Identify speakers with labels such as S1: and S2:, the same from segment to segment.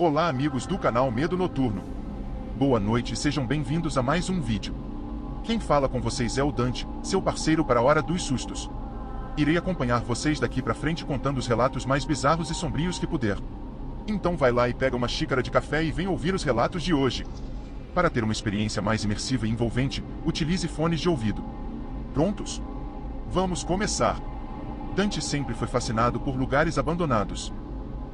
S1: Olá amigos do canal Medo Noturno. Boa noite e sejam bem-vindos a mais um vídeo. Quem fala com vocês é o Dante, seu parceiro para a Hora dos Sustos. Irei acompanhar vocês daqui pra frente contando os relatos mais bizarros e sombrios que puder. Então vai lá e pega uma xícara de café e vem ouvir os relatos de hoje. Para ter uma experiência mais imersiva e envolvente, utilize fones de ouvido. Prontos? Vamos começar! Dante sempre foi fascinado por lugares abandonados.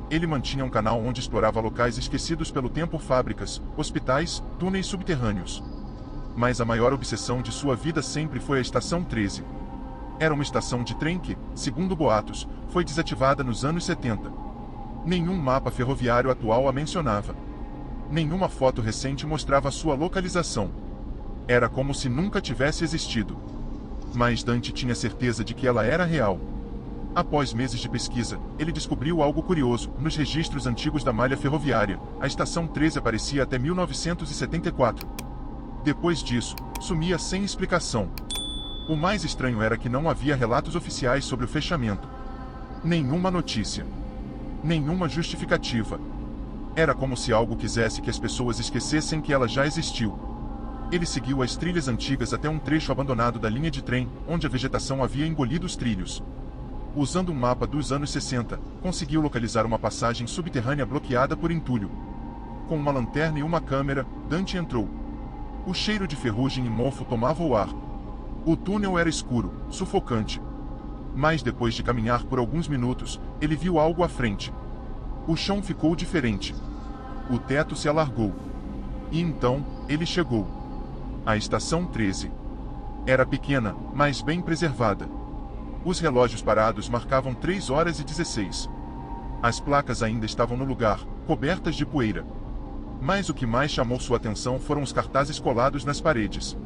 S1: Ele mantinha um canal onde explorava locais esquecidos pelo tempo, fábricas, hospitais, túneis subterrâneos. Mas a maior obsessão de sua vida sempre foi a Estação 13. Era uma estação de trem que, segundo boatos, foi desativada nos anos 70. Nenhum mapa ferroviário atual a mencionava. Nenhuma foto recente mostrava sua localização. Era como se nunca tivesse existido. Mas Dante tinha certeza de que ela era real. Após meses de pesquisa, ele descobriu algo curioso. Nos registros antigos da malha ferroviária, a Estação 13 aparecia até 1974. Depois disso, sumia sem explicação. O mais estranho era que não havia relatos oficiais sobre o fechamento. Nenhuma notícia. Nenhuma justificativa. Era como se algo quisesse que as pessoas esquecessem que ela já existiu. Ele seguiu as trilhas antigas até um trecho abandonado da linha de trem, onde a vegetação havia engolido os trilhos. Usando um mapa dos anos 60, conseguiu localizar uma passagem subterrânea bloqueada por entulho. Com uma lanterna e uma câmera, Dante entrou. O cheiro de ferrugem e mofo tomava o ar. O túnel era escuro, sufocante. Mas depois de caminhar por alguns minutos, ele viu algo à frente. O chão ficou diferente. O teto se alargou. E então, ele chegou. A Estação 13. Era pequena, mas bem preservada. Os relógios parados marcavam 3h16. As placas ainda estavam no lugar, cobertas de poeira. Mas o que mais chamou sua atenção foram os cartazes colados nas paredes.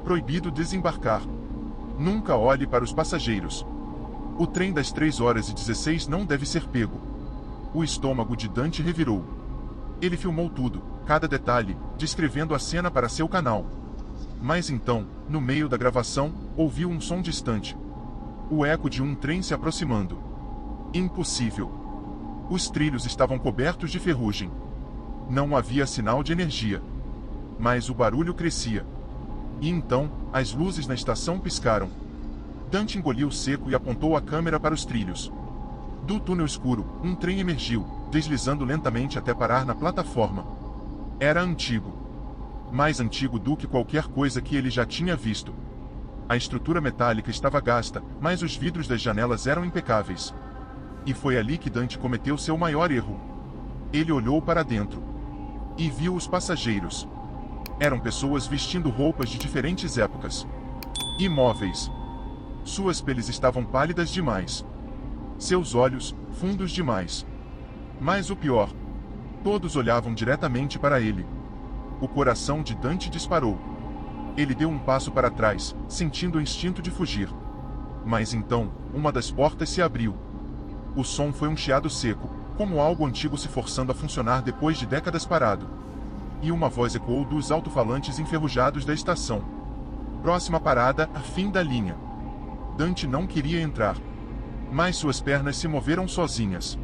S1: Proibido desembarcar. Nunca olhe para os passageiros. O trem das 3h16 não deve ser pego. O estômago de Dante revirou. Ele filmou tudo, cada detalhe, descrevendo a cena para seu canal. Mas então, no meio da gravação, ouviu um som distante. O eco de um trem se aproximando. Impossível. Os trilhos estavam cobertos de ferrugem. Não havia sinal de energia. Mas o barulho crescia. E então, as luzes na estação piscaram. Dante engoliu seco e apontou a câmera para os trilhos. Do túnel escuro, um trem emergiu, deslizando lentamente até parar na plataforma. Era antigo. Mais antigo do que qualquer coisa que ele já tinha visto. A estrutura metálica estava gasta, mas os vidros das janelas eram impecáveis. E foi ali que Dante cometeu seu maior erro. Ele olhou para dentro. E viu os passageiros. Eram pessoas vestindo roupas de diferentes épocas. Imóveis. Suas peles estavam pálidas demais. Seus olhos, fundos demais. Mas o pior. Todos olhavam diretamente para ele. O coração de Dante disparou. Ele deu um passo para trás, sentindo o instinto de fugir. Mas então, uma das portas se abriu. O som foi um chiado seco, como algo antigo se forçando a funcionar depois de décadas parado. E uma voz ecoou dos alto-falantes enferrujados da estação. Próxima parada, a fim da linha. Dante não queria entrar. Mas suas pernas se moveram sozinhas.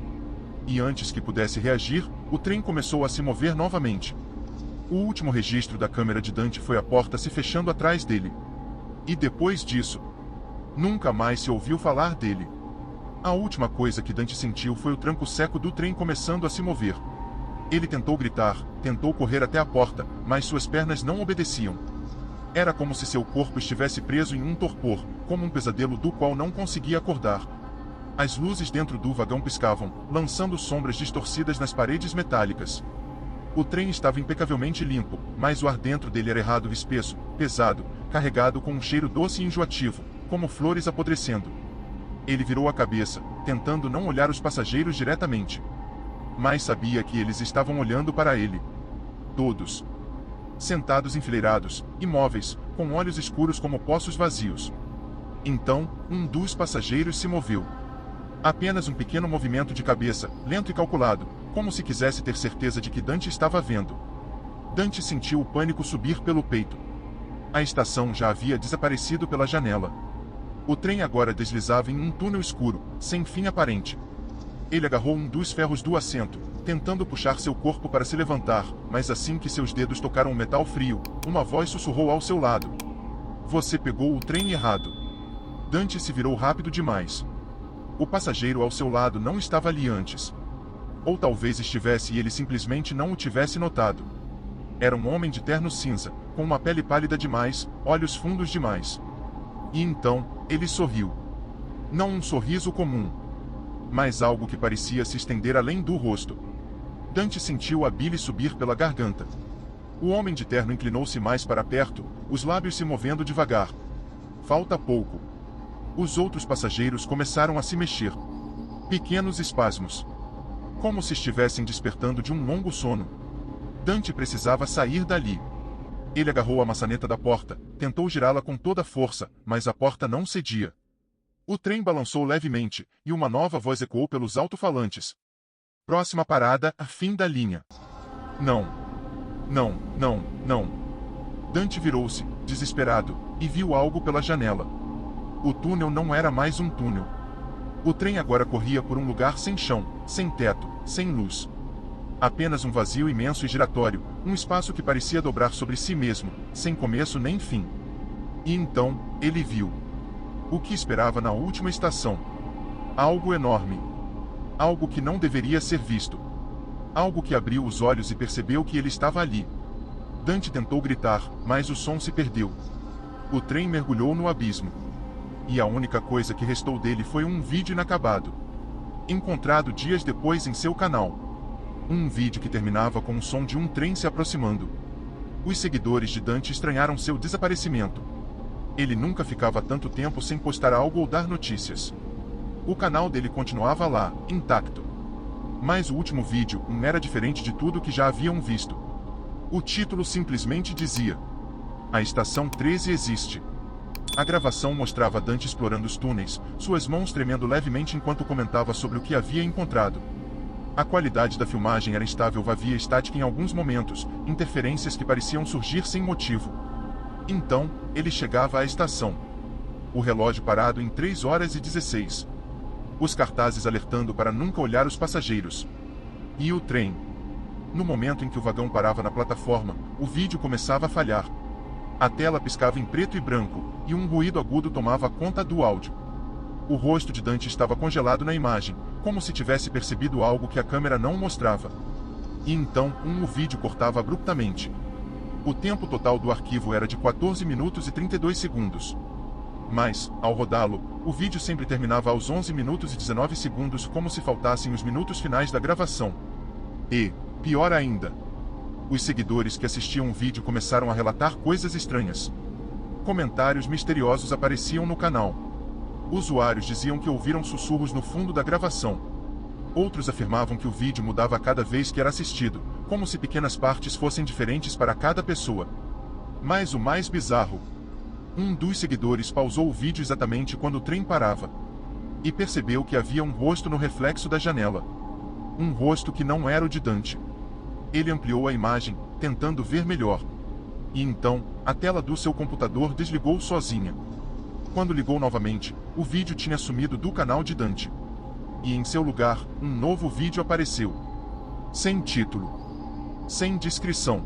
S1: E antes que pudesse reagir, o trem começou a se mover novamente. O último registro da câmera de Dante foi a porta se fechando atrás dele. E depois disso, nunca mais se ouviu falar dele. A última coisa que Dante sentiu foi o tranco seco do trem começando a se mover. Ele tentou gritar, tentou correr até a porta, mas suas pernas não obedeciam. Era como se seu corpo estivesse preso em um torpor, como um pesadelo do qual não conseguia acordar. As luzes dentro do vagão piscavam, lançando sombras distorcidas nas paredes metálicas. O trem estava impecavelmente limpo, mas o ar dentro dele era errado, espesso, pesado, carregado com um cheiro doce e enjoativo, como flores apodrecendo. Ele virou a cabeça, tentando não olhar os passageiros diretamente. Mas sabia que eles estavam olhando para ele. Todos. Sentados enfileirados, imóveis, com olhos escuros como poços vazios. Então, um dos passageiros se moveu. Apenas um pequeno movimento de cabeça, lento e calculado, como se quisesse ter certeza de que Dante estava vendo. Dante sentiu o pânico subir pelo peito. A estação já havia desaparecido pela janela. O trem agora deslizava em um túnel escuro, sem fim aparente. Ele agarrou um dos ferros do assento, tentando puxar seu corpo para se levantar, mas assim que seus dedos tocaram o metal frio, uma voz sussurrou ao seu lado. Você pegou o trem errado. Dante se virou rápido demais. O passageiro ao seu lado não estava ali antes. Ou talvez estivesse e ele simplesmente não o tivesse notado. Era um homem de terno cinza, com uma pele pálida demais, olhos fundos demais. E então, ele sorriu. Não um sorriso comum, mas algo que parecia se estender além do rosto. Dante sentiu a bile subir pela garganta. O homem de terno inclinou-se mais para perto, os lábios se movendo devagar. Falta pouco. Os outros passageiros começaram a se mexer. Pequenos espasmos. Como se estivessem despertando de um longo sono. Dante precisava sair dali. Ele agarrou a maçaneta da porta, tentou girá-la com toda a força, mas a porta não cedia. O trem balançou levemente, e uma nova voz ecoou pelos alto-falantes. Próxima parada, a fim da linha. Não. Não, não, não. Dante virou-se, desesperado, e viu algo pela janela. O túnel não era mais um túnel. O trem agora corria por um lugar sem chão, sem teto, sem luz. Apenas um vazio imenso e giratório, um espaço que parecia dobrar sobre si mesmo, sem começo nem fim. E então, ele viu o que esperava na última estação. Algo enorme. Algo que não deveria ser visto. Algo que abriu os olhos e percebeu que ele estava ali. Dante tentou gritar, mas o som se perdeu. O trem mergulhou no abismo. E a única coisa que restou dele foi um vídeo inacabado. Encontrado dias depois em seu canal. Um vídeo que terminava com o som de um trem se aproximando. Os seguidores de Dante estranharam seu desaparecimento. Ele nunca ficava tanto tempo sem postar algo ou dar notícias. O canal dele continuava lá, intacto. Mas o último vídeo era diferente de tudo que já haviam visto. O título simplesmente dizia: A Estação 13 existe. A gravação mostrava Dante explorando os túneis, suas mãos tremendo levemente enquanto comentava sobre o que havia encontrado. A qualidade da filmagem era instável, havia estática em alguns momentos, interferências que pareciam surgir sem motivo. Então, ele chegava à estação. O relógio parado em 3h16. Os cartazes alertando para nunca olhar os passageiros. E o trem. No momento em que o vagão parava na plataforma, o vídeo começava a falhar. A tela piscava em preto e branco, e um ruído agudo tomava conta do áudio. O rosto de Dante estava congelado na imagem, como se tivesse percebido algo que a câmera não mostrava. E então, o vídeo cortava abruptamente. O tempo total do arquivo era de 14 minutos e 32 segundos. Mas, ao rodá-lo, o vídeo sempre terminava aos 11 minutos e 19 segundos, como se faltassem os minutos finais da gravação. E, pior ainda, os seguidores que assistiam o vídeo começaram a relatar coisas estranhas. Comentários misteriosos apareciam no canal. Usuários diziam que ouviram sussurros no fundo da gravação. Outros afirmavam que o vídeo mudava a cada vez que era assistido, como se pequenas partes fossem diferentes para cada pessoa. Mas o mais bizarro: um dos seguidores pausou o vídeo exatamente quando o trem parava. E percebeu que havia um rosto no reflexo da janela. Um rosto que não era o de Dante. Ele ampliou a imagem, tentando ver melhor. E então, a tela do seu computador desligou sozinha. Quando ligou novamente, o vídeo tinha sumido do canal de Dante. E em seu lugar, um novo vídeo apareceu. Sem título. Sem descrição.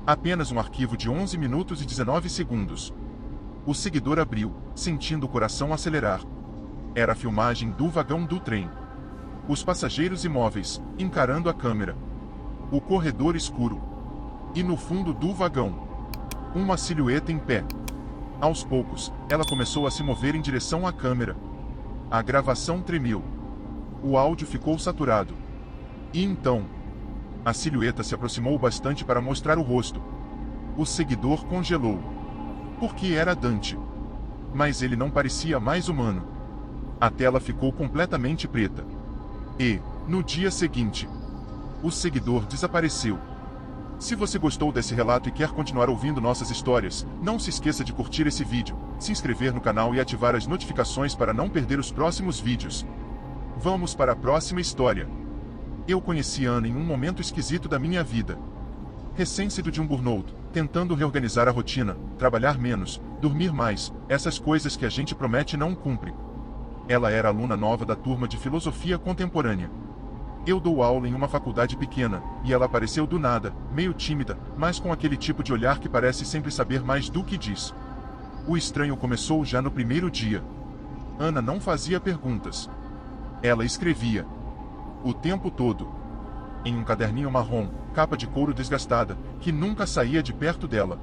S1: Apenas um arquivo de 11 minutos e 19 segundos. O seguidor abriu, sentindo o coração acelerar. Era a filmagem do vagão do trem. Os passageiros imóveis, encarando a câmera. O corredor escuro. E no fundo do vagão, uma silhueta em pé. Aos poucos, ela começou a se mover em direção à câmera. A gravação tremeu. O áudio ficou saturado. E então, a silhueta se aproximou bastante para mostrar o rosto. O seguidor congelou. Porque era Dante. Mas ele não parecia mais humano. A tela ficou completamente preta. E, no dia seguinte, o seguidor desapareceu. Se você gostou desse relato e quer continuar ouvindo nossas histórias, não se esqueça de curtir esse vídeo, se inscrever no canal e ativar as notificações para não perder os próximos vídeos. Vamos para a próxima história. Eu conheci Ana em um momento esquisito da minha vida. Recém-saído de um burnout, tentando reorganizar a rotina, trabalhar menos, dormir mais, essas coisas que a gente promete e não cumpre. Ela era aluna nova da turma de filosofia contemporânea. Eu dou aula em uma faculdade pequena, e ela apareceu do nada, meio tímida, mas com aquele tipo de olhar que parece sempre saber mais do que diz. O estranho começou já no primeiro dia. Ana não fazia perguntas. Ela escrevia. O tempo todo. Em um caderninho marrom, capa de couro desgastada, que nunca saía de perto dela.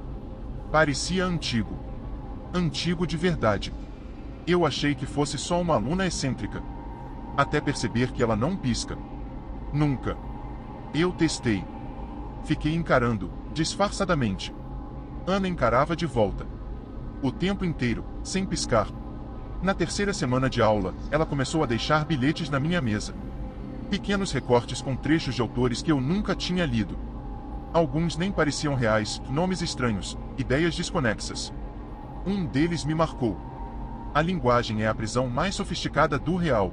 S1: Parecia antigo. Antigo de verdade. Eu achei que fosse só uma aluna excêntrica. Até perceber que ela não pisca. Nunca. Eu testei. Fiquei encarando, disfarçadamente. Ana encarava de volta. O tempo inteiro, sem piscar. Na terceira semana de aula, ela começou a deixar bilhetes na minha mesa. Pequenos recortes com trechos de autores que eu nunca tinha lido. Alguns nem pareciam reais, nomes estranhos, ideias desconexas. Um deles me marcou. A linguagem é a prisão mais sofisticada do real.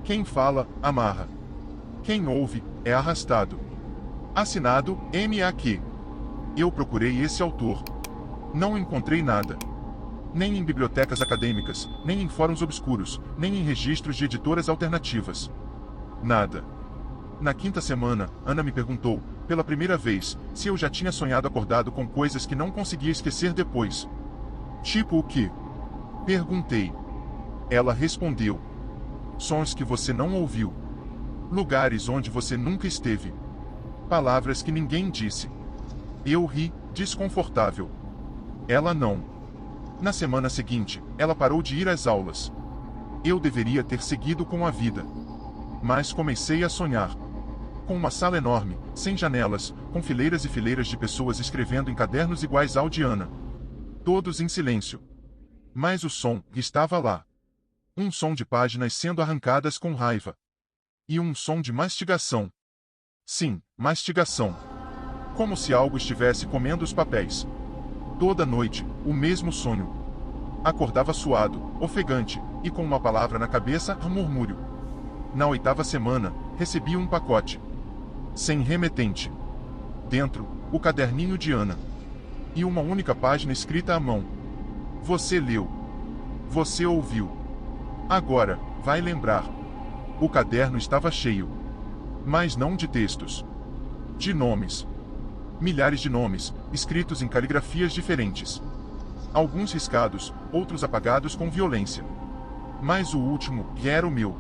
S1: Quem fala, amarra. Quem ouve, é arrastado. Assinado, M.A.Q. Eu procurei esse autor. Não encontrei nada. Nem em bibliotecas acadêmicas, nem em fóruns obscuros, nem em registros de editoras alternativas. Nada. Na quinta semana, Ana me perguntou, pela primeira vez, se eu já tinha sonhado acordado com coisas que não conseguia esquecer depois. Tipo o quê? Perguntei. Ela respondeu. Sons que você não ouviu. Lugares onde você nunca esteve. Palavras que ninguém disse. Eu ri, desconfortável. Ela não. Na semana seguinte, ela parou de ir às aulas. Eu deveria ter seguido com a vida. Mas comecei a sonhar. Com uma sala enorme, sem janelas, com fileiras e fileiras de pessoas escrevendo em cadernos iguais ao de Ana. Todos em silêncio. Mas o som estava lá. Um som de páginas sendo arrancadas com raiva. E um som de mastigação. Sim, mastigação. Como se algo estivesse comendo os papéis. Toda noite, o mesmo sonho. Acordava suado, ofegante, e com uma palavra na cabeça, um murmúrio. Na oitava semana, recebi um pacote. Sem remetente. Dentro, o caderninho de Ana. E uma única página escrita à mão. Você leu. Você ouviu. Agora, vai lembrar. O caderno estava cheio. Mas não de textos. De nomes. Milhares de nomes, escritos em caligrafias diferentes. Alguns riscados, outros apagados com violência. Mas o último era o meu.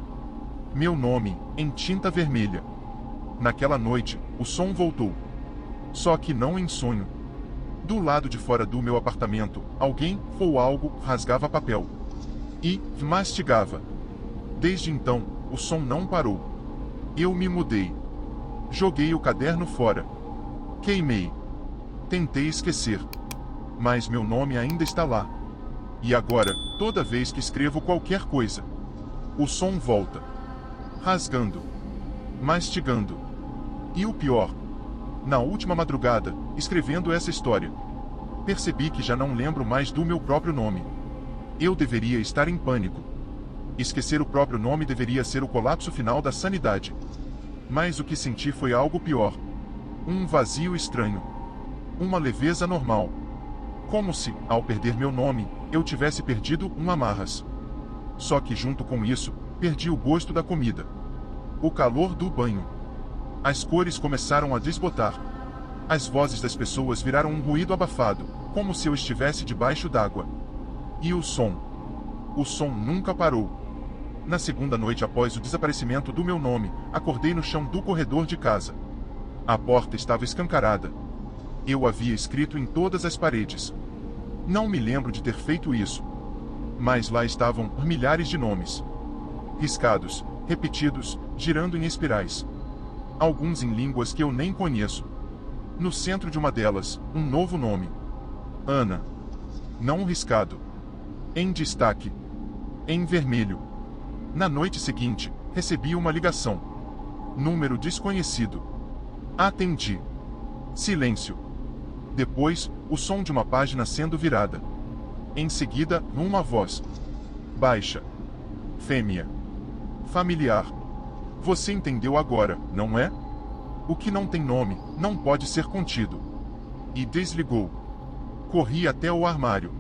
S1: Meu nome, em tinta vermelha. Naquela noite, o som voltou. Só que não em sonho. Do lado de fora do meu apartamento, alguém, ou algo, rasgava papel. E mastigava. Desde então, o som não parou. Eu me mudei. Joguei o caderno fora. Queimei. Tentei esquecer. Mas meu nome ainda está lá. E agora, toda vez que escrevo qualquer coisa, o som volta. Rasgando. Mastigando. E o pior. Na última madrugada, escrevendo essa história, percebi que já não lembro mais do meu próprio nome. Eu deveria estar em pânico. Esquecer o próprio nome deveria ser o colapso final da sanidade. Mas o que senti foi algo pior. Um vazio estranho. Uma leveza normal. Como se, ao perder meu nome, eu tivesse perdido um amarras. Só que junto com isso, perdi o gosto da comida. O calor do banho. As cores começaram a desbotar. As vozes das pessoas viraram um ruído abafado, como se eu estivesse debaixo d'água. E o som. O som nunca parou. Na segunda noite após o desaparecimento do meu nome, acordei no chão do corredor de casa. A porta estava escancarada. Eu havia escrito em todas as paredes. Não me lembro de ter feito isso. Mas lá estavam milhares de nomes. Riscados, repetidos, girando em espirais. Alguns em línguas que eu nem conheço. No centro de uma delas, um novo nome. Ana. Não riscado. Em destaque. Em vermelho. Na noite seguinte, recebi uma ligação. Número desconhecido. Atendi. Silêncio. Depois, o som de uma página sendo virada. Em seguida, uma voz. Baixa. Fêmea. Familiar. Você entendeu agora, não é? O que não tem nome, não pode ser contido. E desligou. Corri até o armário.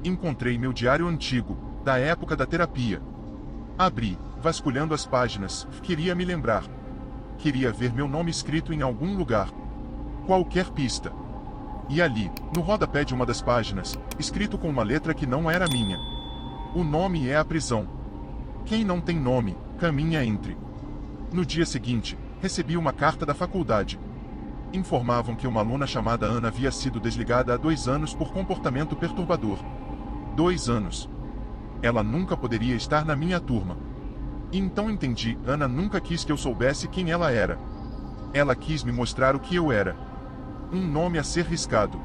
S1: Encontrei meu diário antigo, da época da terapia. Abri, vasculhando as páginas, queria me lembrar. Queria ver meu nome escrito em algum lugar. Qualquer pista. E ali, no rodapé de uma das páginas, escrito com uma letra que não era minha. O nome é a prisão. Quem não tem nome, caminha entre. No dia seguinte, recebi uma carta da faculdade. Informavam que uma aluna chamada Ana havia sido desligada há 2 anos por comportamento perturbador. 2 anos. Ela nunca poderia estar na minha turma. E então entendi, Ana nunca quis que eu soubesse quem ela era. Ela quis me mostrar o que eu era. Um nome a ser riscado.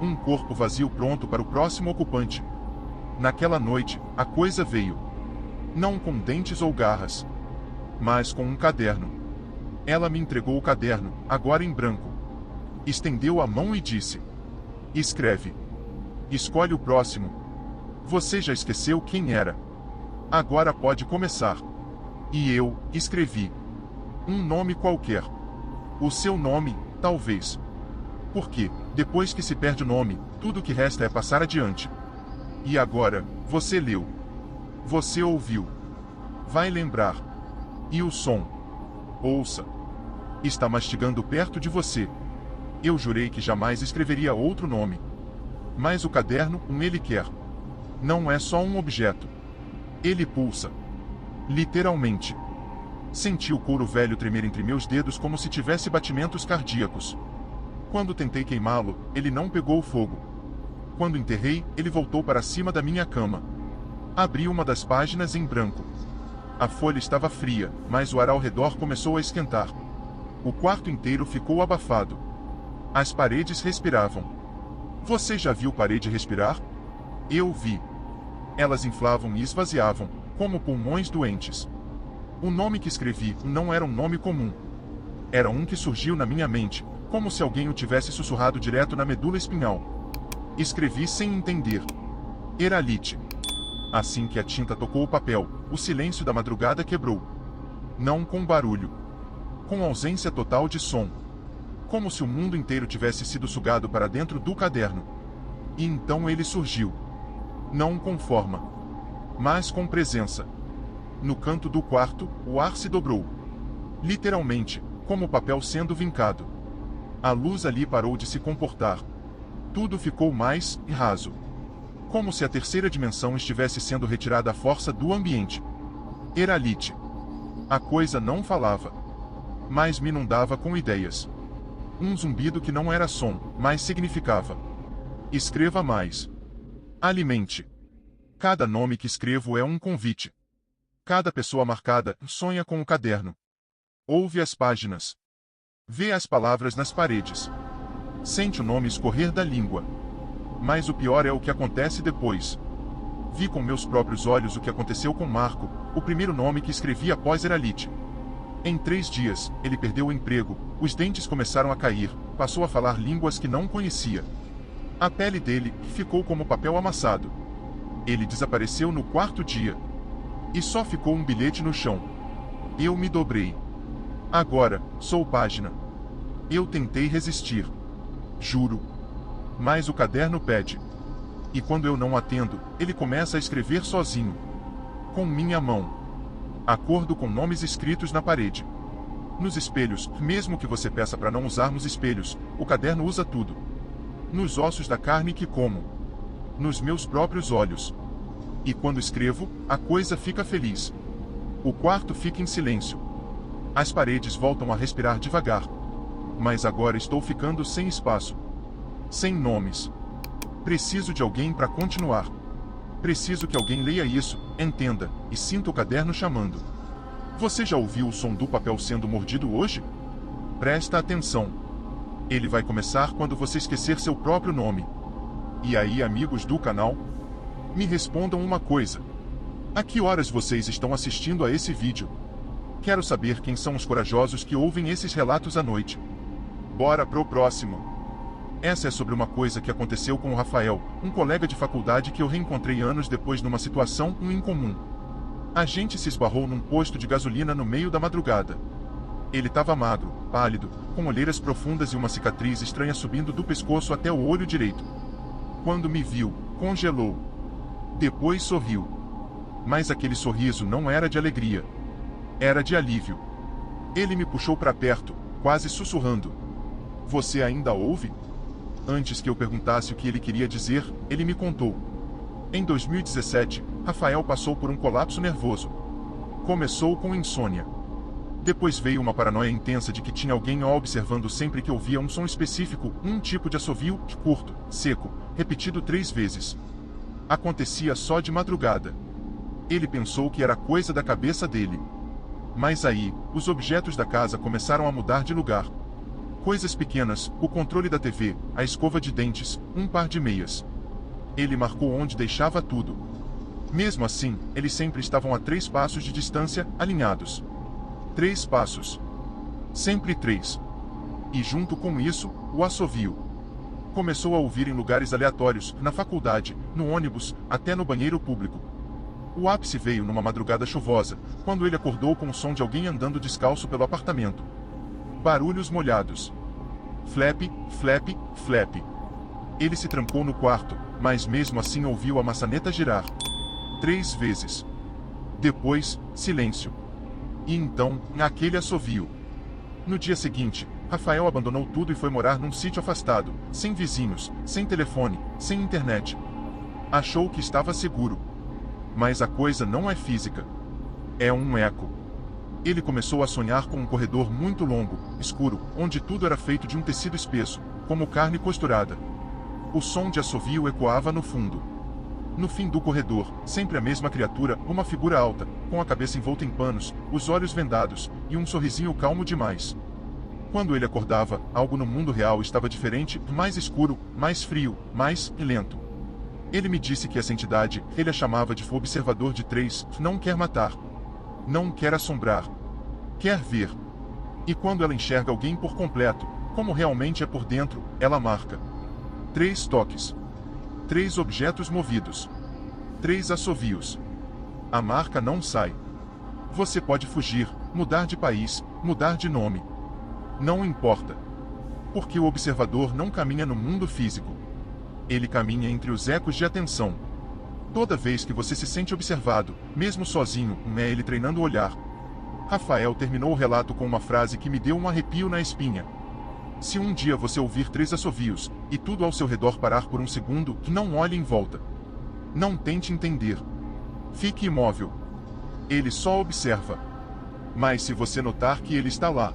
S1: Um corpo vazio pronto para o próximo ocupante. Naquela noite, a coisa veio. Não com dentes ou garras, mas com um caderno. Ela me entregou o caderno, agora em branco. Estendeu a mão e disse: escreve. Escolhe o próximo. Você já esqueceu quem era. Agora pode começar. E eu escrevi. Um nome qualquer. O seu nome, talvez. Porque, depois que se perde o nome, tudo o que resta é passar adiante. E agora, você leu. Você ouviu. Vai lembrar. E o som. Ouça. Está mastigando perto de você. Eu jurei que jamais escreveria outro nome. Mas o caderno, ele quer. Não é só um objeto. Ele pulsa. Literalmente. Senti o couro velho tremer entre meus dedos como se tivesse batimentos cardíacos. Quando tentei queimá-lo, ele não pegou fogo. Quando enterrei, ele voltou para cima da minha cama. Abri uma das páginas em branco. A folha estava fria, mas o ar ao redor começou a esquentar. O quarto inteiro ficou abafado. As paredes respiravam. Você já viu parede respirar? Eu vi. Elas inflavam e esvaziavam, como pulmões doentes. O nome que escrevi não era um nome comum. Era um que surgiu na minha mente, como se alguém o tivesse sussurrado direto na medula espinhal. Escrevi sem entender. Eralite. Assim que a tinta tocou o papel, o silêncio da madrugada quebrou. Não com barulho. Com ausência total de som. Como se o mundo inteiro tivesse sido sugado para dentro do caderno. E então ele surgiu. Não com forma, mas com presença. No canto do quarto, o ar se dobrou. Literalmente, como o papel sendo vincado. A luz ali parou de se comportar. Tudo ficou mais raso. Como se a terceira dimensão estivesse sendo retirada à força do ambiente. Eralite. A coisa não falava, mas me inundava com ideias. Um zumbido que não era som, mas significava: escreva mais. Alimente. Cada nome que escrevo é um convite. Cada pessoa marcada sonha com o caderno. Ouve as páginas. Vê as palavras nas paredes. Sente o nome escorrer da língua. Mas o pior é o que acontece depois. Vi com meus próprios olhos o que aconteceu com Marco, o primeiro nome que escrevi após Eralite. Em 3 dias, ele perdeu o emprego, os dentes começaram a cair, passou a falar línguas que não conhecia. A pele dele ficou como papel amassado. Ele desapareceu no 4º dia. E só ficou um bilhete no chão. Eu me dobrei. Agora, sou página. Eu tentei resistir. Juro. Mas o caderno pede. E quando eu não atendo, ele começa a escrever sozinho. Com minha mão. Acordo com nomes escritos na parede. Nos espelhos, mesmo que você peça para não usarmos espelhos, o caderno usa tudo. Nos ossos da carne que como. Nos meus próprios olhos. E quando escrevo, a coisa fica feliz. O quarto fica em silêncio. As paredes voltam a respirar devagar. Mas agora estou ficando sem espaço. Sem nomes. Preciso de alguém para continuar. Preciso que alguém leia isso, entenda, e sinta o caderno chamando. Você já ouviu o som do papel sendo mordido hoje? Presta atenção. Ele vai começar quando você esquecer seu próprio nome. E aí, amigos do canal? Me respondam uma coisa. A que horas vocês estão assistindo a esse vídeo? Quero saber quem são os corajosos que ouvem esses relatos à noite. Bora pro próximo. Essa é sobre uma coisa que aconteceu com o Rafael, um colega de faculdade que eu reencontrei anos depois numa situação incomum. A gente se esbarrou num posto de gasolina no meio da madrugada. Ele estava magro, pálido, com olheiras profundas e uma cicatriz estranha subindo do pescoço até o olho direito. Quando me viu, congelou. Depois sorriu. Mas aquele sorriso não era de alegria. Era de alívio. Ele me puxou para perto, quase sussurrando. Você ainda ouve? Antes que eu perguntasse o que ele queria dizer, ele me contou. Em 2017, Rafael passou por um colapso nervoso. Começou com insônia. Depois veio uma paranoia intensa de que tinha alguém o observando sempre que ouvia um som específico, um tipo de assovio, curto, seco, repetido 3 vezes. Acontecia só de madrugada. Ele pensou que era coisa da cabeça dele. Mas aí, os objetos da casa começaram a mudar de lugar. Coisas pequenas, o controle da TV, a escova de dentes, um par de meias. Ele marcou onde deixava tudo. Mesmo assim, eles sempre estavam a 3 passos de distância, alinhados. 3 passos. Sempre 3. E junto com isso, o assovio. Começou a ouvir em lugares aleatórios, na faculdade, no ônibus, até no banheiro público. O ápice veio numa madrugada chuvosa, quando ele acordou com o som de alguém andando descalço pelo apartamento. Barulhos molhados. Flap, flap, flap. Ele se trancou no quarto, mas mesmo assim ouviu a maçaneta girar. 3 vezes. Depois, silêncio. E então, aquele assovio. No dia seguinte, Rafael abandonou tudo e foi morar num sítio afastado, sem vizinhos, sem telefone, sem internet. Achou que estava seguro. Mas a coisa não é física. É um eco. Ele começou a sonhar com um corredor muito longo, escuro, onde tudo era feito de um tecido espesso, como carne costurada. O som de assovio ecoava no fundo. No fim do corredor, sempre a mesma criatura, uma figura alta, com a cabeça envolta em panos, os olhos vendados, e um sorrisinho calmo demais. Quando ele acordava, algo no mundo real estava diferente, mais escuro, mais frio, mais lento. Ele me disse que essa entidade, ele a chamava de observador de 3, não quer matar. Não quer assombrar. Quer ver. E quando ela enxerga alguém por completo, como realmente é por dentro, ela marca. 3 toques. 3 objetos movidos. 3 assovios. A marca não sai. Você pode fugir, mudar de país, mudar de nome. Não importa. Porque o observador não caminha no mundo físico. Ele caminha entre os ecos de atenção. Toda vez que você se sente observado, mesmo sozinho, é ele treinando o olhar. Rafael terminou o relato com uma frase que me deu um arrepio na espinha. Se um dia você ouvir 3 assovios, e tudo ao seu redor parar por um segundo, não olhe em volta. Não tente entender. Fique imóvel. Ele só observa. Mas se você notar que ele está lá.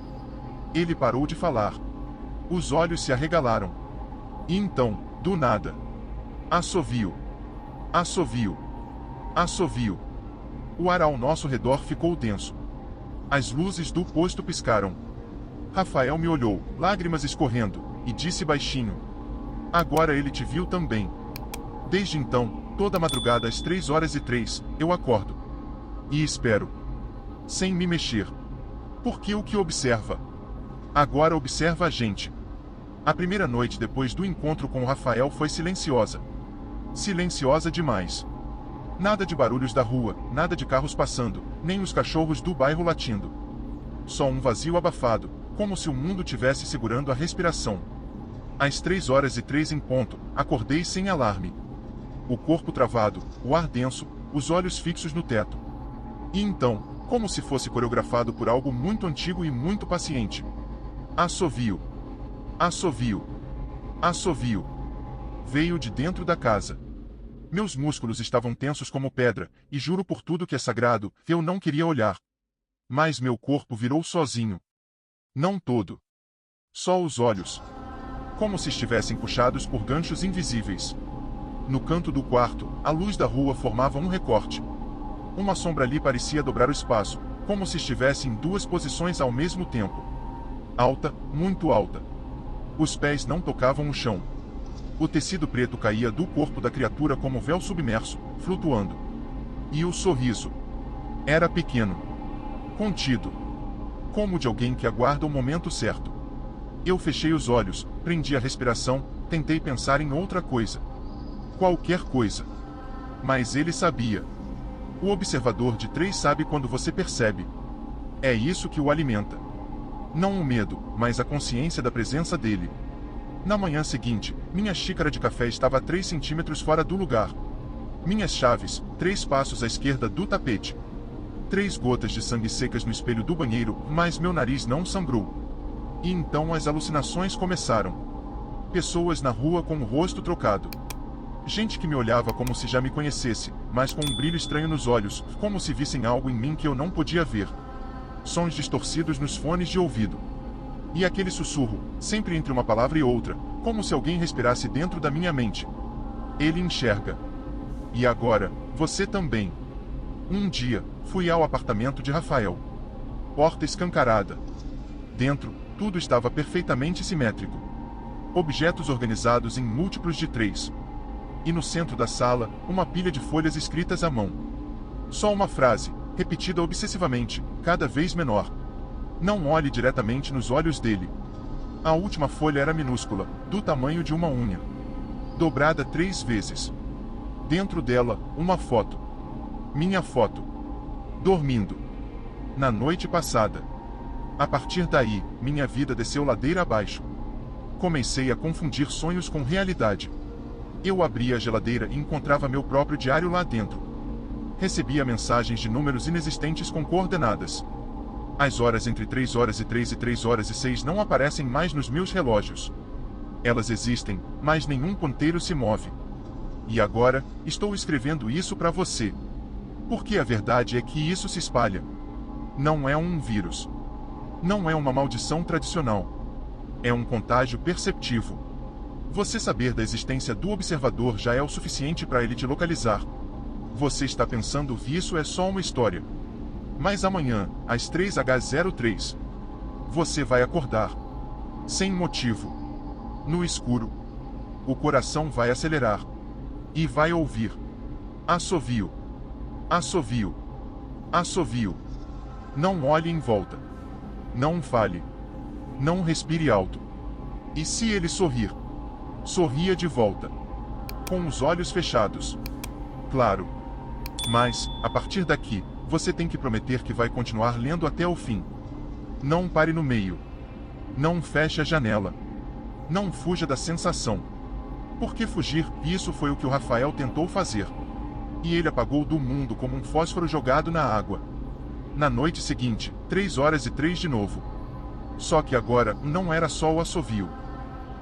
S1: Ele parou de falar. Os olhos se arregalaram. E então, do nada. Assovio. Assovio. Assovio. O ar ao nosso redor ficou denso. As luzes do posto piscaram. Rafael me olhou, lágrimas escorrendo, e disse baixinho. Agora ele te viu também. Desde então, toda madrugada às 3h03, eu acordo. E espero. Sem me mexer. Porque o que observa? Agora observa a gente. A primeira noite depois do encontro com o Rafael foi silenciosa. Silenciosa demais. Nada de barulhos da rua, nada de carros passando, nem os cachorros do bairro latindo. Só um vazio abafado, como se o mundo tivesse segurando a respiração. Às 3h03 em ponto, acordei sem alarme. O corpo travado, o ar denso, os olhos fixos no teto. E então, como se fosse coreografado por algo muito antigo e muito paciente. Assovio. Assovio. Assovio. Veio de dentro da casa. Meus músculos estavam tensos como pedra, e juro por tudo que é sagrado, eu não queria olhar. Mas meu corpo virou sozinho. Não todo. Só os olhos. Como se estivessem puxados por ganchos invisíveis. No canto do quarto, a luz da rua formava um recorte. Uma sombra ali parecia dobrar o espaço, como se estivesse em 2 posições ao mesmo tempo. Alta, muito alta. Os pés não tocavam o chão. O tecido preto caía do corpo da criatura como véu submerso, flutuando. E o sorriso. Era pequeno. Contido. Como de alguém que aguarda o momento certo. Eu fechei os olhos, prendi a respiração, tentei pensar em outra coisa. Qualquer coisa. Mas ele sabia. O observador de 3 sabe quando você percebe. É isso que o alimenta. Não o medo, mas a consciência da presença dele. Na manhã seguinte, minha xícara de café estava a 3 centímetros fora do lugar. Minhas chaves, 3 passos à esquerda do tapete. 3 gotas de sangue secas no espelho do banheiro, mas meu nariz não sangrou. E então as alucinações começaram. Pessoas na rua com o rosto trocado. Gente que me olhava como se já me conhecesse, mas com um brilho estranho nos olhos, como se vissem algo em mim que eu não podia ver. Sons distorcidos nos fones de ouvido. E aquele sussurro, sempre entre uma palavra e outra, como se alguém respirasse dentro da minha mente. Ele enxerga. E agora, você também. Um dia, fui ao apartamento de Rafael. Porta escancarada. Dentro, tudo estava perfeitamente simétrico. Objetos organizados em múltiplos de 3. E no centro da sala, uma pilha de folhas escritas à mão. Só uma frase, repetida obsessivamente, cada vez menor. Não olhe diretamente nos olhos dele. A última folha era minúscula, do tamanho de uma unha. Dobrada 3 vezes. Dentro dela, uma foto. Minha foto. Dormindo. Na noite passada. A partir daí, minha vida desceu ladeira abaixo. Comecei a confundir sonhos com realidade. Eu abria a geladeira e encontrava meu próprio diário lá dentro. Recebia mensagens de números inexistentes com coordenadas. As horas entre 3 horas e 3 e 3 horas e 6 não aparecem mais nos meus relógios. Elas existem, mas nenhum ponteiro se move. E agora, estou escrevendo isso para você. Porque a verdade é que isso se espalha. Não é um vírus. Não é uma maldição tradicional. É um contágio perceptivo. Você saber da existência do observador já é o suficiente para ele te localizar. Você está pensando que isso é só uma história. Mas amanhã, às 3h03, você vai acordar. Sem motivo. No escuro. O coração vai acelerar. E vai ouvir. Assovio. Assovio. Assovio. Não olhe em volta. Não fale. Não respire alto. E se ele sorrir? Sorria de volta. Com os olhos fechados. Claro. Mas, a partir daqui, você tem que prometer que vai continuar lendo até o fim. Não pare no meio. Não feche a janela. Não fuja da sensação. Por que fugir? Isso foi o que o Rafael tentou fazer. E ele apagou do mundo como um fósforo jogado na água. Na noite seguinte, 3h03 de novo. Só que agora, não era só o assovio.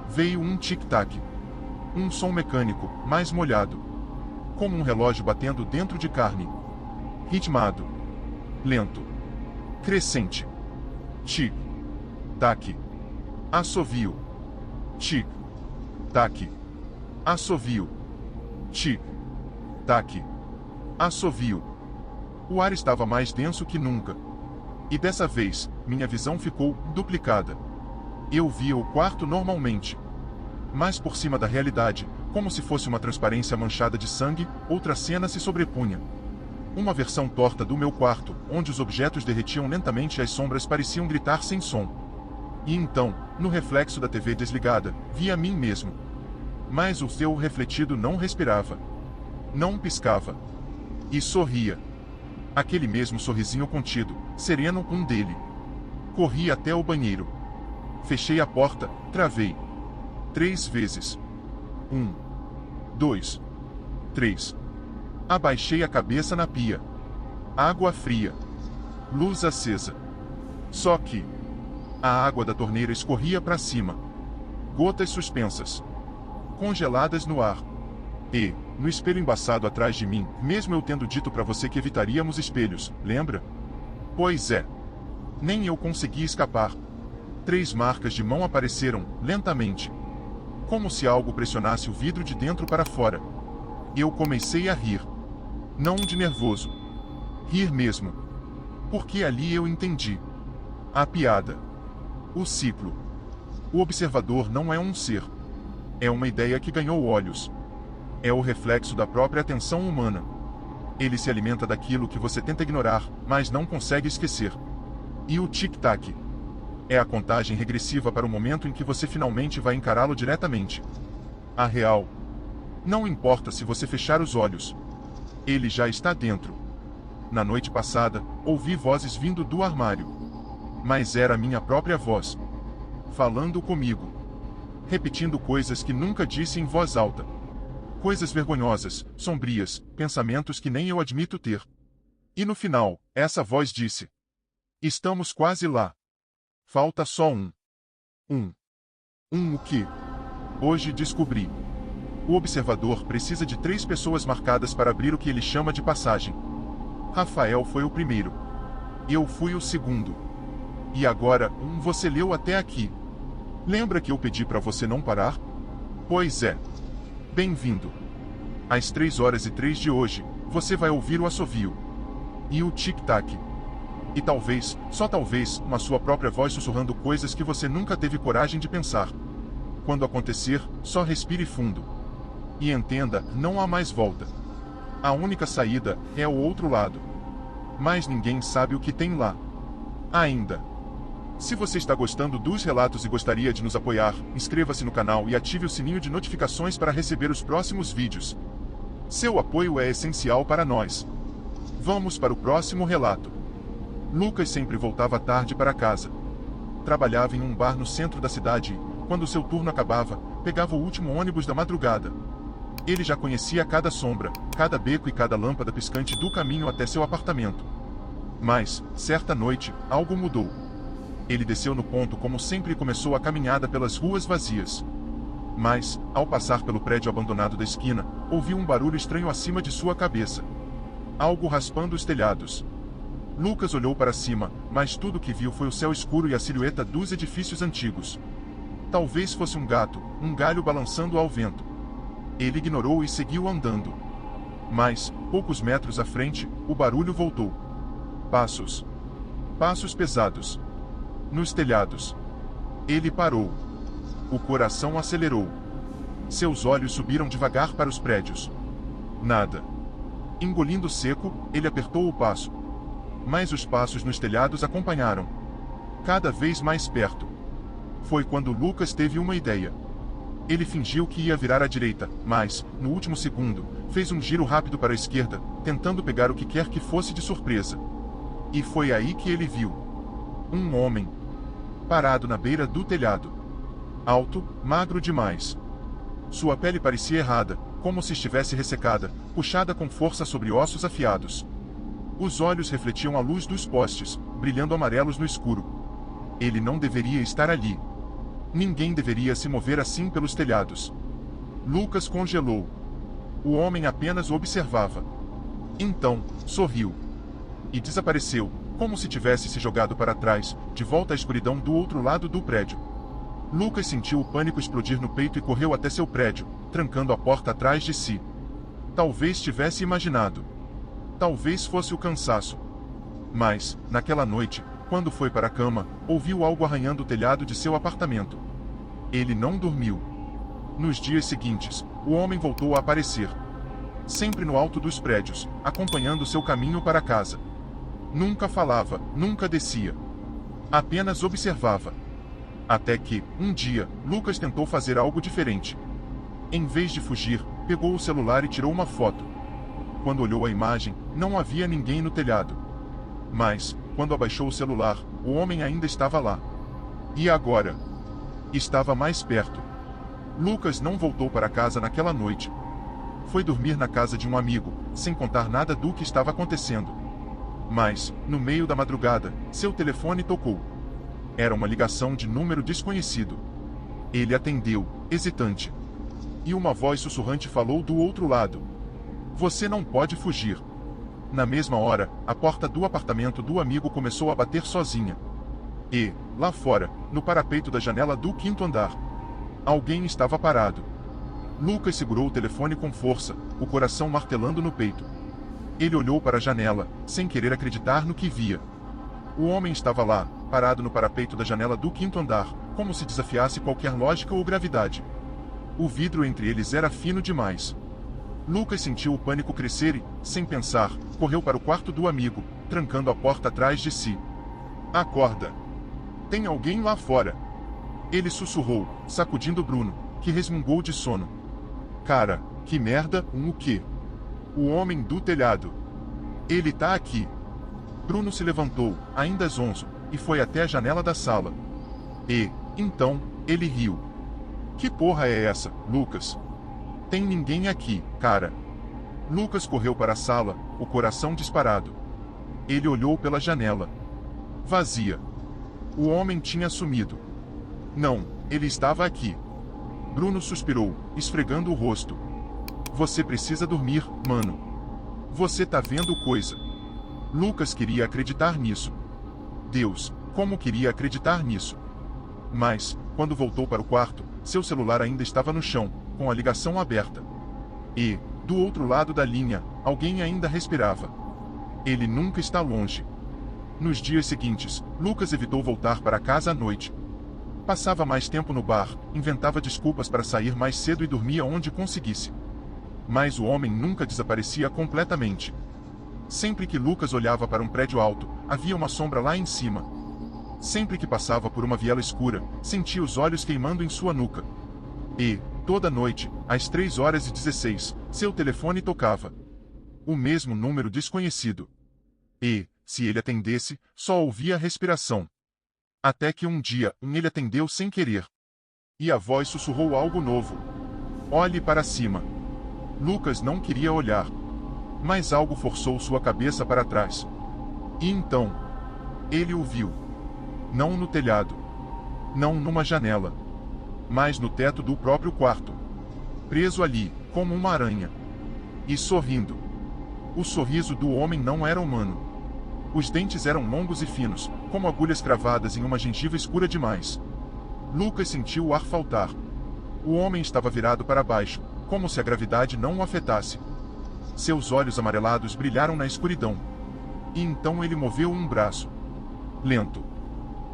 S1: Veio um tic-tac. Um som mecânico, mais molhado. Como um relógio batendo dentro de carne. Ritmado. Lento. Crescente. Tic. Tac. Assovio. Tic. Tac. Assovio. Tic. Tac. Assovio. O ar estava mais denso que nunca. E dessa vez, minha visão ficou duplicada. Eu via o quarto normalmente. Mas por cima da realidade, como se fosse uma transparência manchada de sangue, outra cena se sobrepunha. Uma versão torta do meu quarto, onde os objetos derretiam lentamente e as sombras pareciam gritar sem som. E então, no reflexo da TV desligada, vi a mim mesmo. Mas o seu refletido não respirava. Não piscava. E sorria. Aquele mesmo sorrisinho contido, sereno, um dele. Corri até o banheiro. Fechei a porta, travei. 3 vezes. 1, 2, 3. Abaixei a cabeça na pia. Água fria. Luz acesa. Só que a água da torneira escorria para cima. Gotas suspensas. Congeladas no ar. E, no espelho embaçado atrás de mim, mesmo eu tendo dito para você que evitaríamos espelhos, lembra? Pois é. Nem eu consegui escapar. 3 marcas de mão apareceram, lentamente. Como se algo pressionasse o vidro de dentro para fora. Eu comecei a rir. Não de nervoso. Rir mesmo. Porque ali eu entendi. A piada. O ciclo. O observador não é um ser. É uma ideia que ganhou olhos. É o reflexo da própria atenção humana. Ele se alimenta daquilo que você tenta ignorar, mas não consegue esquecer. E o tic-tac. É a contagem regressiva para o momento em que você finalmente vai encará-lo diretamente. A real. Não importa se você fechar os olhos. Ele já está dentro. Na noite passada, ouvi vozes vindo do armário. Mas era minha própria voz. Falando comigo. Repetindo coisas que nunca disse em voz alta. Coisas vergonhosas, sombrias, pensamentos que nem eu admito ter. E no final, essa voz disse: estamos quase lá. Falta só um. O que? Hoje descobri. O observador precisa de 3 pessoas marcadas para abrir o que ele chama de passagem. Rafael foi o primeiro. Eu fui o segundo. E agora, você leu até aqui. Lembra que eu pedi para você não parar? Pois é. Bem-vindo. Às 3h03 de hoje, você vai ouvir o assovio. E o tic-tac. E talvez, só talvez, uma sua própria voz sussurrando coisas que você nunca teve coragem de pensar. Quando acontecer, só respire fundo. E entenda, não há mais volta. A única saída é o outro lado. Mas ninguém sabe o que tem lá. Ainda. Se você está gostando dos relatos e gostaria de nos apoiar, inscreva-se no canal e ative o sininho de notificações para receber os próximos vídeos. Seu apoio é essencial para nós. Vamos para o próximo relato. Lucas sempre voltava tarde para casa. Trabalhava em um bar no centro da cidade e, quando seu turno acabava, pegava o último ônibus da madrugada. Ele já conhecia cada sombra, cada beco e cada lâmpada piscante do caminho até seu apartamento. Mas, certa noite, algo mudou. Ele desceu no ponto como sempre e começou a caminhada pelas ruas vazias. Mas, ao passar pelo prédio abandonado da esquina, ouviu um barulho estranho acima de sua cabeça. Algo raspando os telhados. Lucas olhou para cima, mas tudo o que viu foi o céu escuro e a silhueta dos edifícios antigos. Talvez fosse um gato, um galho balançando ao vento. Ele ignorou e seguiu andando. Mas, poucos metros à frente, o barulho voltou. Passos. Passos pesados. Nos telhados. Ele parou. O coração acelerou. Seus olhos subiram devagar para os prédios. Nada. Engolindo seco, ele apertou o passo. Mas os passos nos telhados acompanharam. Cada vez mais perto. Foi quando Lucas teve uma ideia. Ele fingiu que ia virar à direita, mas, no último segundo, fez um giro rápido para a esquerda, tentando pegar o que quer que fosse de surpresa. E foi aí que ele viu um homem parado na beira do telhado. Alto, magro demais. Sua pele parecia errada, como se estivesse ressecada, puxada com força sobre ossos afiados. Os olhos refletiam a luz dos postes, brilhando amarelos no escuro. Ele não deveria estar ali. Ninguém deveria se mover assim pelos telhados. Lucas congelou. O homem apenas o observava. Então, sorriu. E desapareceu, como se tivesse se jogado para trás, de volta à escuridão do outro lado do prédio. Lucas sentiu o pânico explodir no peito e correu até seu prédio, trancando a porta atrás de si. Talvez tivesse imaginado. Talvez fosse o cansaço. Mas, naquela noite, quando foi para a cama, ouviu algo arranhando o telhado de seu apartamento. Ele não dormiu. Nos dias seguintes, o homem voltou a aparecer. Sempre no alto dos prédios, acompanhando seu caminho para casa. Nunca falava, nunca descia. Apenas observava. Até que, um dia, Lucas tentou fazer algo diferente. Em vez de fugir, pegou o celular e tirou uma foto. Quando olhou a imagem, não havia ninguém no telhado. Mas, quando abaixou o celular, o homem ainda estava lá. E agora? Estava mais perto. Lucas não voltou para casa naquela noite. Foi dormir na casa de um amigo, sem contar nada do que estava acontecendo. Mas, no meio da madrugada, seu telefone tocou. Era uma ligação de número desconhecido. Ele atendeu, hesitante. E uma voz sussurrante falou do outro lado. Você não pode fugir. Na mesma hora, a porta do apartamento do amigo começou a bater sozinha. E, lá fora, no parapeito da janela do 5º andar, alguém estava parado. Lucas segurou o telefone com força, o coração martelando no peito. Ele olhou para a janela, sem querer acreditar no que via. O homem estava lá, parado no parapeito da janela do 5º andar, como se desafiasse qualquer lógica ou gravidade. O vidro entre eles era fino demais. Lucas sentiu o pânico crescer e, sem pensar, correu para o quarto do amigo, trancando a porta atrás de si. Acorda! Tem alguém lá fora! Ele sussurrou, sacudindo Bruno, que resmungou de sono. Cara, que merda, o quê? O homem do telhado. Ele tá aqui. Bruno se levantou, ainda zonzo, e foi até a janela da sala. E, então, ele riu. Que porra é essa, Lucas? Tem ninguém aqui, cara. Lucas correu para a sala, o coração disparado. Ele olhou pela janela. Vazia. O homem tinha sumido. Não, ele estava aqui. Bruno suspirou, esfregando o rosto. Você precisa dormir, mano. Você tá vendo coisa. Lucas queria acreditar nisso. Deus, como queria acreditar nisso? Mas, quando voltou para o quarto, seu celular ainda estava no chão, com a ligação aberta. E, do outro lado da linha, alguém ainda respirava. Ele nunca está longe. Nos dias seguintes, Lucas evitou voltar para casa à noite. Passava mais tempo no bar, inventava desculpas para sair mais cedo e dormia onde conseguisse. Mas o homem nunca desaparecia completamente. Sempre que Lucas olhava para um prédio alto, havia uma sombra lá em cima. Sempre que passava por uma viela escura, sentia os olhos queimando em sua nuca. E, toda noite, às 3h16, seu telefone tocava. O mesmo número desconhecido. E, se ele atendesse, só ouvia a respiração. Até que um dia, ele atendeu sem querer. E a voz sussurrou algo novo. Olhe para cima. Lucas não queria olhar. Mas algo forçou sua cabeça para trás. E então, ele o viu. Não no telhado. Não numa janela. Mas no teto do próprio quarto. Preso ali, como uma aranha. E sorrindo. O sorriso do homem não era humano. Os dentes eram longos e finos, como agulhas cravadas em uma gengiva escura demais. Lucas sentiu o ar faltar. O homem estava virado para baixo, como se a gravidade não o afetasse. Seus olhos amarelados brilharam na escuridão. E então ele moveu um braço. Lento.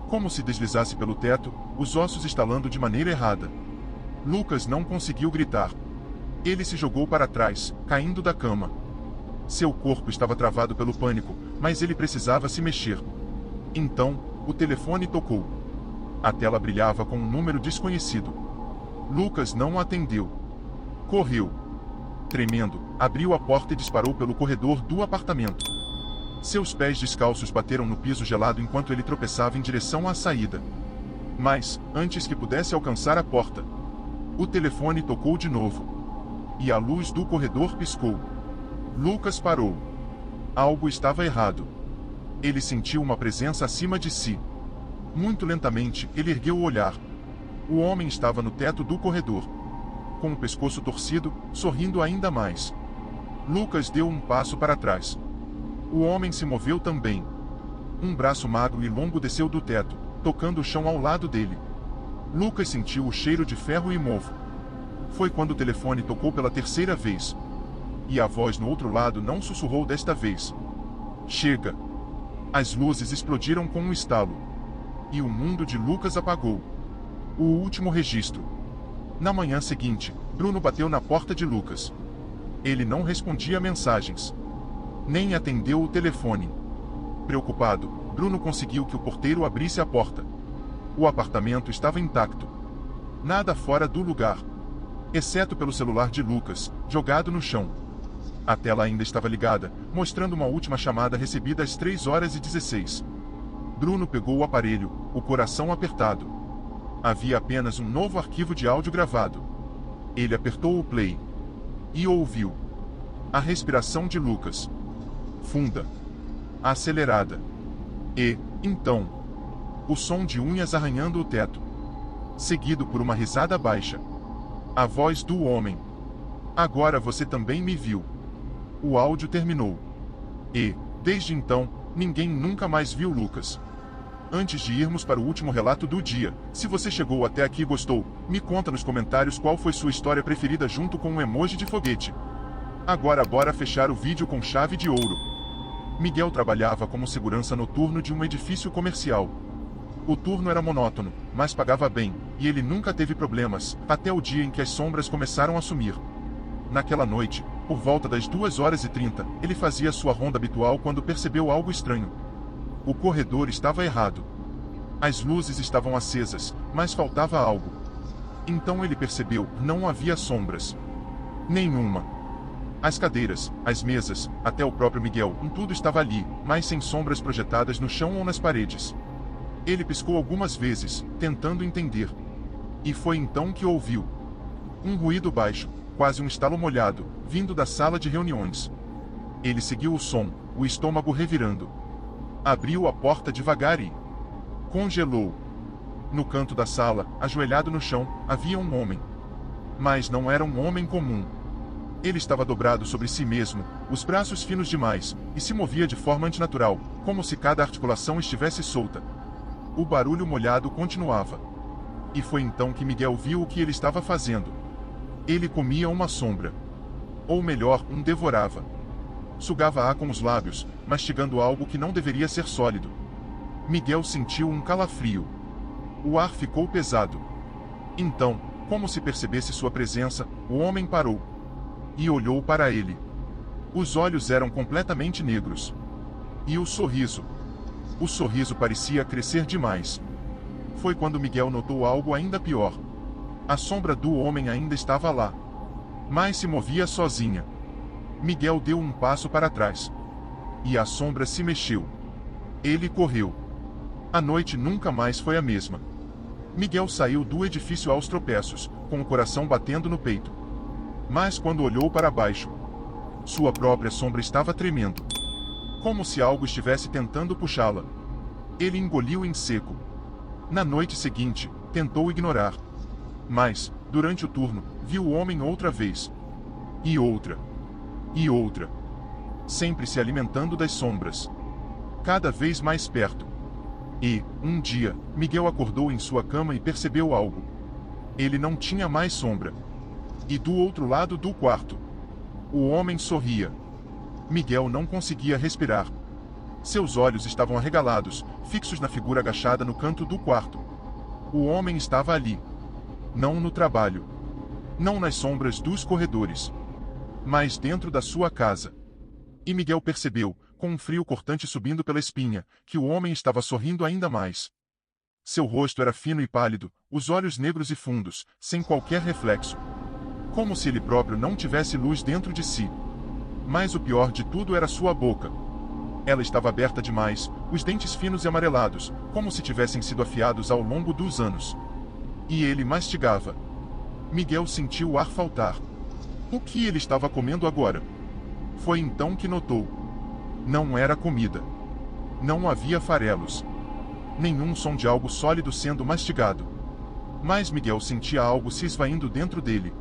S1: Como se deslizasse pelo teto, os ossos estalando de maneira errada. Lucas não conseguiu gritar. Ele se jogou para trás, caindo da cama. Seu corpo estava travado pelo pânico, mas ele precisava se mexer. Então, o telefone tocou. A tela brilhava com um número desconhecido. Lucas não atendeu. Correu. Tremendo, abriu a porta e disparou pelo corredor do apartamento. Seus pés descalços bateram no piso gelado enquanto ele tropeçava em direção à saída. Mas, antes que pudesse alcançar a porta, o telefone tocou de novo. E a luz do corredor piscou. Lucas parou. Algo estava errado. Ele sentiu uma presença acima de si. Muito lentamente, ele ergueu o olhar. O homem estava no teto do corredor. Com o pescoço torcido, sorrindo ainda mais. Lucas deu um passo para trás. O homem se moveu também. Um braço magro e longo desceu do teto, tocando o chão ao lado dele. Lucas sentiu o cheiro de ferro e mofo. Foi quando o telefone tocou pela terceira vez. E a voz no outro lado não sussurrou desta vez. Chega! As luzes explodiram com um estalo. E o mundo de Lucas apagou. O último registro. Na manhã seguinte, Bruno bateu na porta de Lucas. Ele não respondia mensagens. Nem atendeu o telefone. Preocupado, Bruno conseguiu que o porteiro abrisse a porta. O apartamento estava intacto. Nada fora do lugar. Exceto pelo celular de Lucas, jogado no chão. A tela ainda estava ligada, mostrando uma última chamada recebida às 3h16. Bruno pegou o aparelho, o coração apertado. Havia apenas um novo arquivo de áudio gravado. Ele apertou o play. E ouviu. A respiração de Lucas. Funda. Acelerada. E, então, o som de unhas arranhando o teto. Seguido por uma risada baixa. A voz do homem. Agora você também me viu. O áudio terminou. E, desde então, ninguém nunca mais viu Lucas. Antes de irmos para o último relato do dia, se você chegou até aqui e gostou, me conta nos comentários qual foi sua história preferida junto com um emoji de foguete. Agora bora fechar o vídeo com chave de ouro. Miguel trabalhava como segurança noturno de um edifício comercial. O turno era monótono, mas pagava bem, e ele nunca teve problemas, até o dia em que as sombras começaram a sumir. Naquela noite, por volta das 2h30, ele fazia sua ronda habitual quando percebeu algo estranho. O corredor estava errado. As luzes estavam acesas, mas faltava algo. Então ele percebeu, não havia sombras. Nenhuma. As cadeiras, as mesas, até o próprio Miguel, tudo estava ali, mas sem sombras projetadas no chão ou nas paredes. Ele piscou algumas vezes, tentando entender. E foi então que ouviu um ruído baixo, quase um estalo molhado, vindo da sala de reuniões. Ele seguiu o som, o estômago revirando. Abriu a porta devagar e congelou. No canto da sala, ajoelhado no chão, havia um homem. Mas não era um homem comum. Ele estava dobrado sobre si mesmo, os braços finos demais, e se movia de forma antinatural, como se cada articulação estivesse solta. O barulho molhado continuava. E foi então que Miguel viu o que ele estava fazendo. Ele comia uma sombra. Ou melhor, um devorava. Sugava-a com os lábios, mastigando algo que não deveria ser sólido. Miguel sentiu um calafrio. O ar ficou pesado. Então, como se percebesse sua presença, o homem parou. E olhou para ele. Os olhos eram completamente negros. E o sorriso? O sorriso parecia crescer demais. Foi quando Miguel notou algo ainda pior. A sombra do homem ainda estava lá. Mas se movia sozinha. Miguel deu um passo para trás. E a sombra se mexeu. Ele correu. A noite nunca mais foi a mesma. Miguel saiu do edifício aos tropeços, com o coração batendo no peito. Mas quando olhou para baixo, sua própria sombra estava tremendo. Como se algo estivesse tentando puxá-la. Ele engoliu em seco. Na noite seguinte, tentou ignorar. Mas, durante o turno, viu o homem outra vez. E outra. E outra. Sempre se alimentando das sombras. Cada vez mais perto. E, um dia, Miguel acordou em sua cama e percebeu algo. Ele não tinha mais sombra. E do outro lado do quarto, o homem sorria. Miguel não conseguia respirar. Seus olhos estavam arregalados, fixos na figura agachada no canto do quarto. O homem estava ali. Não no trabalho. Não nas sombras dos corredores. Mas dentro da sua casa. E Miguel percebeu, com um frio cortante subindo pela espinha, que o homem estava sorrindo ainda mais. Seu rosto era fino e pálido, os olhos negros e fundos, sem qualquer reflexo. Como se ele próprio não tivesse luz dentro de si. Mas o pior de tudo era sua boca. Ela estava aberta demais, os dentes finos e amarelados, como se tivessem sido afiados ao longo dos anos. E ele mastigava. Miguel sentiu o ar faltar. O que ele estava comendo agora? Foi então que notou. Não era comida. Não havia farelos. Nenhum som de algo sólido sendo mastigado. Mas Miguel sentia algo se esvaindo dentro dele.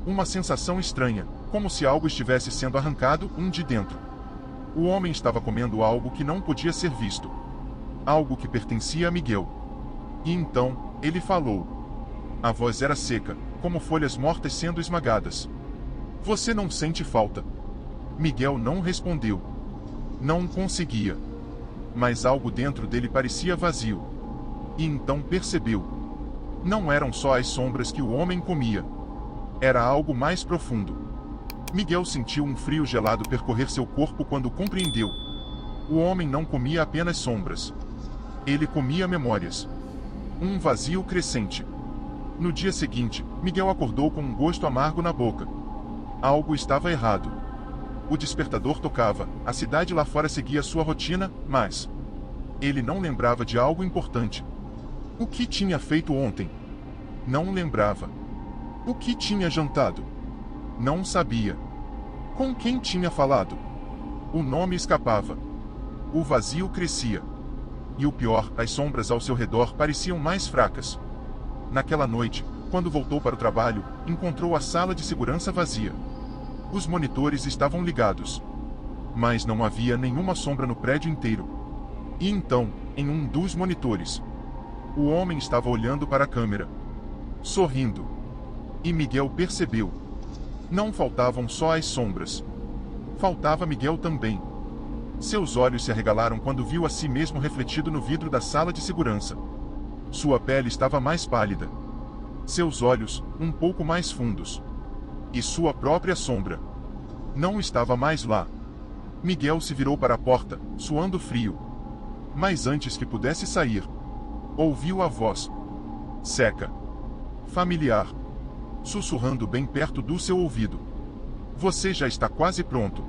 S1: Uma sensação estranha, como se algo estivesse sendo arrancado de dentro. O homem estava comendo algo que não podia ser visto. Algo que pertencia a Miguel. E então, ele falou. A voz era seca, como folhas mortas sendo esmagadas. Você não sente falta? Miguel não respondeu. Não conseguia. Mas algo dentro dele parecia vazio. E então percebeu. Não eram só as sombras que o homem comia. Era algo mais profundo. Miguel sentiu um frio gelado percorrer seu corpo quando compreendeu. O homem não comia apenas sombras. Ele comia memórias. Um vazio crescente. No dia seguinte, Miguel acordou com um gosto amargo na boca. Algo estava errado. O despertador tocava, a cidade lá fora seguia sua rotina, mas ele não lembrava de algo importante. O que tinha feito ontem? Não lembrava. O que tinha jantado? Não sabia. Com quem tinha falado? O nome escapava. O vazio crescia. E o pior, as sombras ao seu redor pareciam mais fracas. Naquela noite, quando voltou para o trabalho, encontrou a sala de segurança vazia. Os monitores estavam ligados. Mas não havia nenhuma sombra no prédio inteiro. E então, em um dos monitores, o homem estava olhando para a câmera. Sorrindo. E Miguel percebeu. Não faltavam só as sombras. Faltava Miguel também. Seus olhos se arregalaram quando viu a si mesmo refletido no vidro da sala de segurança. Sua pele estava mais pálida. Seus olhos, um pouco mais fundos. E sua própria sombra não estava mais lá. Miguel se virou para a porta, suando frio. Mas antes que pudesse sair, ouviu a voz. Seca. Familiar. Sussurrando bem perto do seu ouvido. Você já está quase pronto.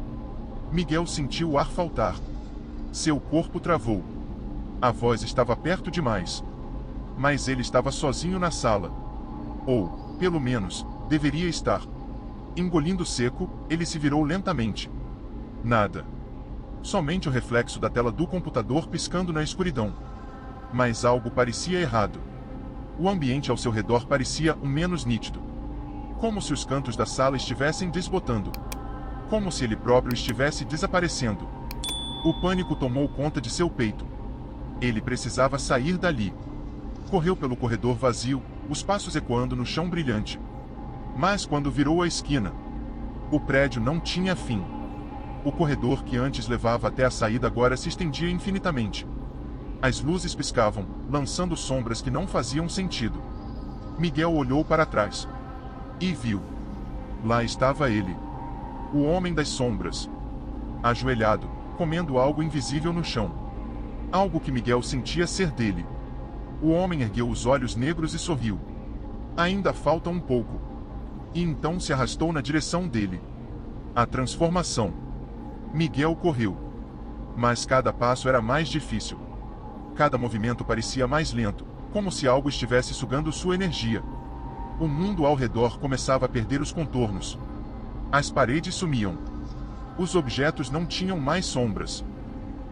S1: Miguel sentiu o ar faltar. Seu corpo travou. A voz estava perto demais. Mas ele estava sozinho na sala. Ou, pelo menos, deveria estar. Engolindo seco, ele se virou lentamente. Nada. Somente o reflexo da tela do computador piscando na escuridão. Mas algo parecia errado. O ambiente ao seu redor parecia o menos nítido. Como se os cantos da sala estivessem desbotando. Como se ele próprio estivesse desaparecendo. O pânico tomou conta de seu peito. Ele precisava sair dali. Correu pelo corredor vazio, os passos ecoando no chão brilhante. Mas quando virou a esquina, o prédio não tinha fim. O corredor que antes levava até a saída agora se estendia infinitamente. As luzes piscavam, lançando sombras que não faziam sentido. Miguel olhou para trás. E viu. Lá estava ele. O homem das sombras. Ajoelhado, comendo algo invisível no chão. Algo que Miguel sentia ser dele. O homem ergueu os olhos negros e sorriu. Ainda falta um pouco. E então se arrastou na direção dele. A transformação. Miguel correu. Mas cada passo era mais difícil. Cada movimento parecia mais lento, como se algo estivesse sugando sua energia. O mundo ao redor começava a perder os contornos. As paredes sumiam. Os objetos não tinham mais sombras.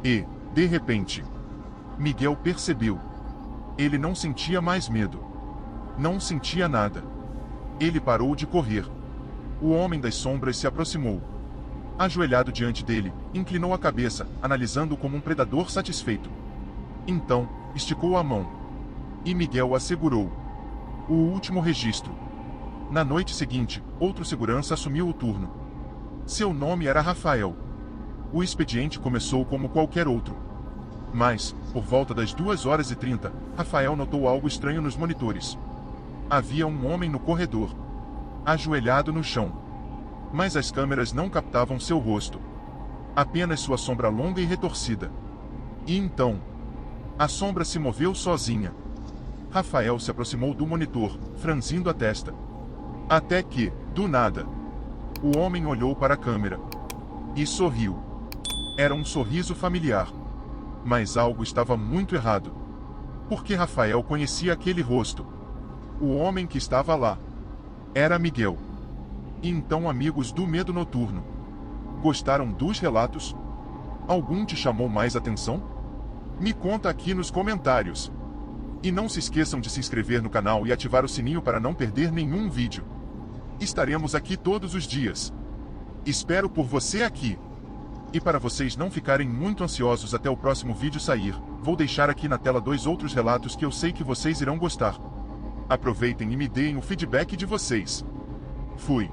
S1: E, de repente, Miguel percebeu. Ele não sentia mais medo. Não sentia nada. Ele parou de correr. O homem das sombras se aproximou. Ajoelhado diante dele, inclinou a cabeça, analisando-o como um predador satisfeito. Então, esticou a mão. E Miguel a segurou. O último registro. Na noite seguinte, outro segurança assumiu o turno. Seu nome era Rafael. O expediente começou como qualquer outro. Mas, por volta das 2h30, Rafael notou algo estranho nos monitores. Havia um homem no corredor. Ajoelhado no chão. Mas as câmeras não captavam seu rosto. Apenas sua sombra longa e retorcida. E então, a sombra se moveu sozinha. Rafael se aproximou do monitor, franzindo a testa. Até que, do nada, o homem olhou para a câmera. E sorriu. Era um sorriso familiar. Mas algo estava muito errado. Porque Rafael conhecia aquele rosto. O homem que estava lá era Miguel. E então, amigos do Medo Noturno, gostaram dos relatos? Algum te chamou mais atenção? Me conta aqui nos comentários. E não se esqueçam de se inscrever no canal e ativar o sininho para não perder nenhum vídeo. Estaremos aqui todos os dias. Espero por você aqui. E para vocês não ficarem muito ansiosos até o próximo vídeo sair, vou deixar aqui na tela 2 outros relatos que eu sei que vocês irão gostar. Aproveitem e me deem o feedback de vocês. Fui.